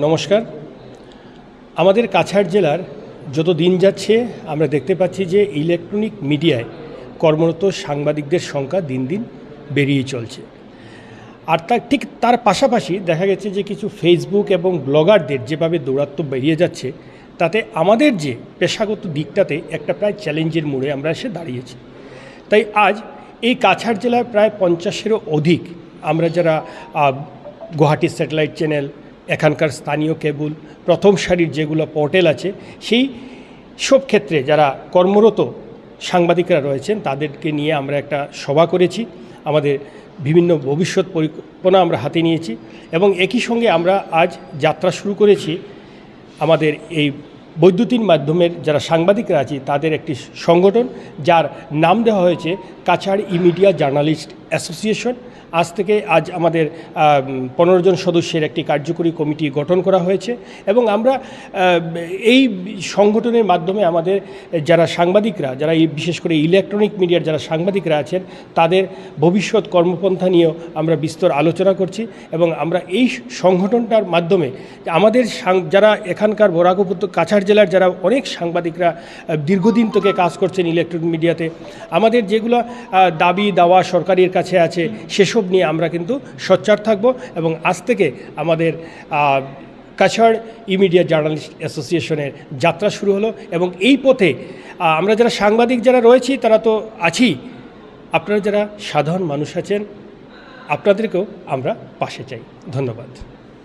নমস্কার। আমাদের কাছাড় জেলার যত দিন যাচ্ছে আমরা দেখতে পাচ্ছি যে ইলেকট্রনিক মিডিয়ায় কর্মরত সাংবাদিকদের সংখ্যা দিন দিন বেরিয়ে চলছে। আর তার পাশাপাশি দেখা গেছে যে কিছু ফেসবুক এবং ব্লগারদের যেভাবে দৌরাত্ম্য বেরিয়ে যাচ্ছে, তাতে আমাদের যে পেশাগত দিকটাতে একটা প্রায় চ্যালেঞ্জের মোড়ে আমরা এসে দাঁড়িয়েছি। তাই আজ এই কাছাড় জেলার প্রায় 50-এরও অধিক আমরা যারা গুয়াহাটি স্যাটেলাইট চ্যানেল, এখানকার স্থানীয় কেবল, প্রথম সারির যেগুলো পোর্টাল আছে, সেই সব ক্ষেত্রে যারা কর্মরত সাংবাদিকরা রয়েছেন তাদেরকে নিয়ে আমরা একটা সভা করেছি। আমাদের বিভিন্ন ভবিষ্যৎ পরিকল্পনা আমরা হাতে নিয়েছি এবং একই সঙ্গে আমরা আজ যাত্রা শুরু করেছি আমাদের এই বৈদ্যুতিন মাধ্যমের যারা সাংবাদিকরা আছে তাদের একটি সংগঠন, যার নাম দেওয়া হয়েছে কাছাড় ই-মিডিয়া জার্নালিস্ট অ্যাসোসিয়েশন। আজ আমাদের 15 জন সদস্যের একটি কার্যকরী কমিটি গঠন করা হয়েছে এবং আমরা এই সংগঠনের মাধ্যমে আমাদের যারা সাংবাদিকরা, যারা বিশেষ করে ইলেকট্রনিক মিডিয়ার যারা সাংবাদিকরা আছেন, তাদের ভবিষ্যৎ কর্মপন্থা নিয়েও আমরা বিস্তর আলোচনা করছি এবং আমরা এই সংগঠনটার মাধ্যমে আমাদের যারা এখানকার বরাক উপত্যকা কাছাড় জেলার যারা অনেক সাংবাদিকরা দীর্ঘদিন থেকে কাজ করছেন ইলেকট্রনিক মিডিয়াতে, আমাদের যেগুলো দাবি দাওয়া সরকারের কাছে আছে সেসব নিয়ে আমরা কিন্তু সোচ্চার থাকব এবং আজ থেকে আমাদের কাছাড় ই-মিডিয়া জার্নালিস্ট অ্যাসোসিয়েশনের যাত্রা শুরু হলো এবং এই পথে আমরা যারা সাংবাদিক যারা রয়েছি তারা তো আছি, আপনারা যারা সাধারণ মানুষ আছেন আপনাদেরকেও আমরা পাশে চাই। ধন্যবাদ।